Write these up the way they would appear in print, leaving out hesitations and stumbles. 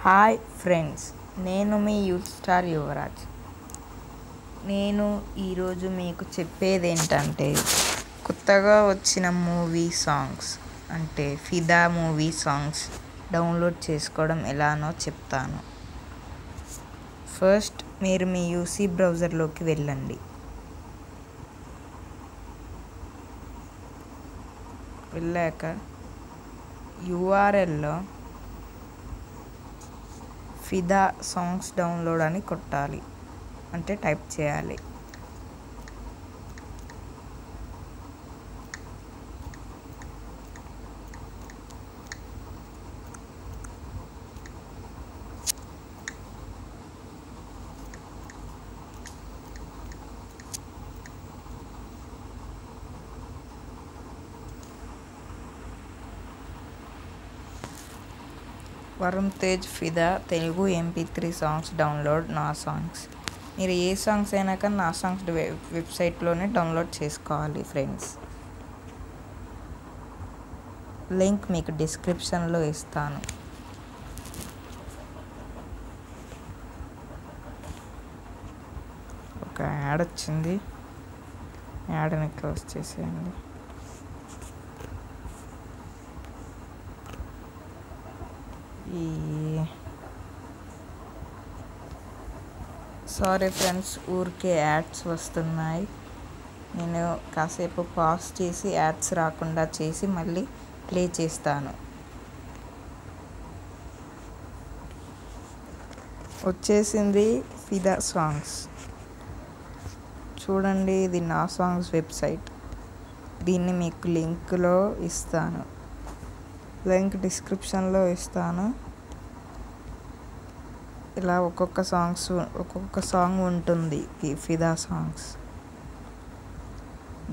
Hi friends, నేను మీ youth star Yuvraj. నేను ఈరోజు మీకు చెప్పేది ఏంటంటే, కొత్తగా వచ్చిన మూవీ సాంగ్స్ అంటే ఫిదా మూవీ సాంగ్స్ డౌన్లోడ్ చేసుకోవడం ఎలానో చెప్తాను. ఫస్ట్ మీరు మీ యూసీ బ్రౌజర్లోకి వెళ్ళండి. వెళ్ళాక యూఆర్ఎల్లో ఫిదా సాంగ్స్ డౌన్లోడ్ అని కొట్టాలి, అంటే టైప్ చేయాలి. వరుణ్ తేజ్ ఫిదా తెలుగు MP3 సాంగ్స్ డౌన్లోడ్ నా సాంగ్స్. మీరు ఏ సాంగ్స్ అయినా కానీ నా సాంగ్స్ వెబ్సైట్లోనే డౌన్లోడ్ చేసుకోవాలి ఫ్రెండ్స్. లింక్ మీకు డిస్క్రిప్షన్లో ఇస్తాను. ఒక యాడ్ వచ్చింది, యాడ్ని క్లోజ్ చేసేయండి. సారీ ఫ్రెండ్స్, ఊరికే యాడ్స్ వస్తున్నాయి. నేను కాసేపు పాజ్ చేసి యాడ్స్ రాకుండా చేసి మళ్ళీ ప్లే చేస్తాను. వచ్చేసింది ఫిదా సాంగ్స్. చూడండి, ఇది నా సాంగ్స్ వెబ్సైట్. దీన్ని మీకు లింక్లో ఇస్తాను, లింక్ డిస్క్రిప్షన్లో ఇస్తాను. ఇలా ఒక్కొక్క సాంగ్ ఉంటుంది. ఫిదా సాంగ్స్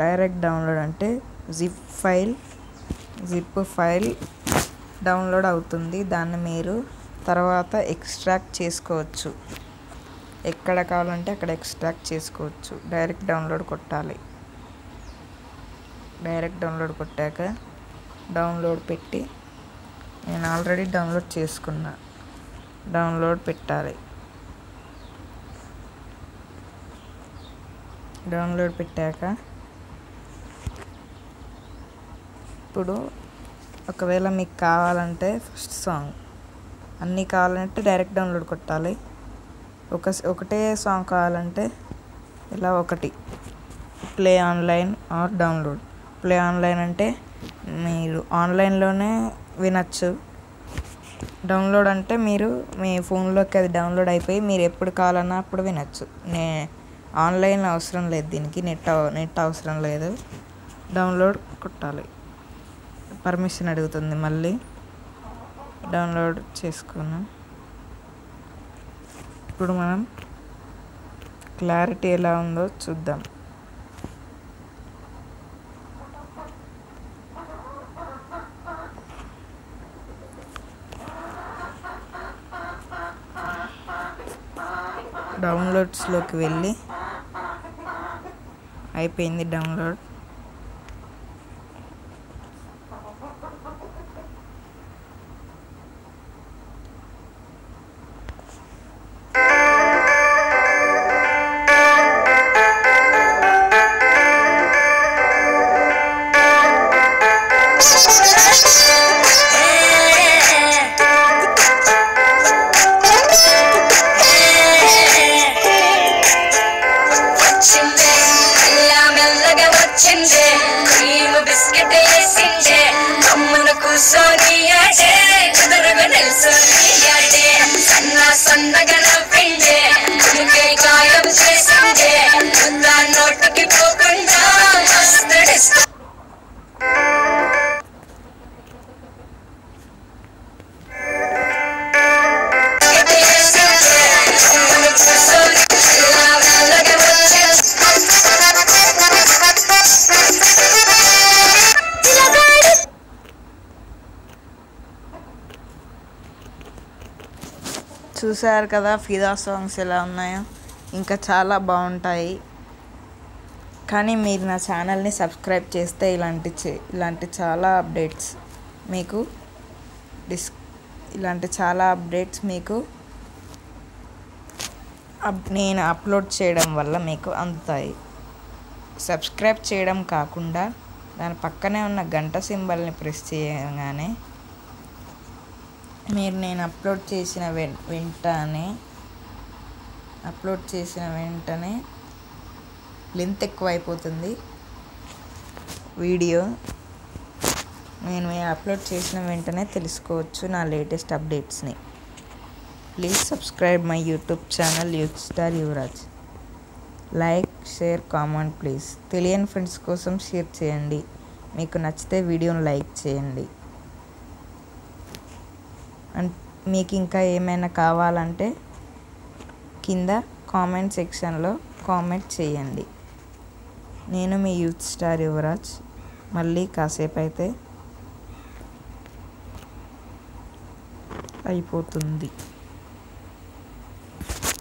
డైరెక్ట్ డౌన్లోడ్ అంటే జిప్ ఫైల్ డౌన్లోడ్ అవుతుంది. దాన్ని మీరు తర్వాత ఎక్స్ట్రాక్ట్ చేసుకోవచ్చు. ఎక్కడ కావాలంటే అక్కడ ఎక్స్ట్రాక్ట్ చేసుకోవచ్చు. డైరెక్ట్ డౌన్లోడ్ కొట్టాలి. డైరెక్ట్ డౌన్లోడ్ కొట్టాక డౌన్లోడ్ పెట్టి, నేను ఆల్రెడీ డౌన్లోడ్ చేసుకున్నా, డౌన్లోడ్ పెట్టాలి. డౌన్లోడ్ పెట్టాక ఇప్పుడు ఒకవేళ మీకు కావాలంటే ఫస్ట్ సాంగ్ అన్నీ కావాలంటే డైరెక్ట్ డౌన్లోడ్ కొట్టాలి. ఒకటే సాంగ్ కావాలంటే ఇలా ఒకటి play online or download. Play online అంటే మీరు ఆన్లైన్లోనే వినొచ్చు. డౌన్లోడ్ అంటే మీరు మీ ఫోన్లోకి అది డౌన్లోడ్ అయిపోయి మీరు ఎప్పుడు కావాలన్నా అప్పుడు వినొచ్చు. ఆన్లైన్ అవసరం లేదు, దీనికి నెట్ అవసరం లేదు. డౌన్లోడ్ కొట్టాలి. పర్మిషన్ అడుగుతుంది. మళ్ళీ డౌన్లోడ్ చేసుకున్నాం. ఇప్పుడు మనం క్లారిటీ ఎలా ఉందో చూద్దాం. డౌన్లోడ్స్లోకి వెళ్ళి అయిపోయింది డౌన్లోడ్. చూసారు కదా ఫిదా సాంగ్స్ ఎలా ఉన్నాయో. ఇంకా చాలా బాగుంటాయి. కానీ మీరు నా ఛానల్ని సబ్స్క్రైబ్ చేస్తే ఇలాంటి చాలా అప్డేట్స్ మీకు ఇలాంటి చాలా అప్డేట్స్ మీకు నేను అప్లోడ్ చేయడం వల్ల మీకు అందుతాయి. సబ్స్క్రైబ్ చేయడం కాకుండా దాని పక్కనే ఉన్న గంట సింబల్ని ప్రెస్ చేయగానే మీరు నేను అప్లోడ్ చేసిన వెంటనే లెంత్ ఎక్కువైపోతుంది వీడియో. నేను అప్లోడ్ చేసిన వెంటనే తెలుసుకోవచ్చు నా లేటెస్ట్ అప్డేట్స్ని. Please subscribe my YouTube channel youth star Yuvraj. Like, share, comment please. తెలియని ఫ్రెండ్స్ కోసం షేర్ చేయండి. మీకు నచ్చితే వీడియోని లైక్ చేయండి. అండ్ మీకు ఇంకా ఏమైనా కావాలంటే కింద కామెంట్ సెక్షన్లో కామెంట్ చేయండి. నేను మీ యూత్ స్టార్ యువరాజ్. మళ్ళీ కాసేపు అయితే అయిపోతుంది.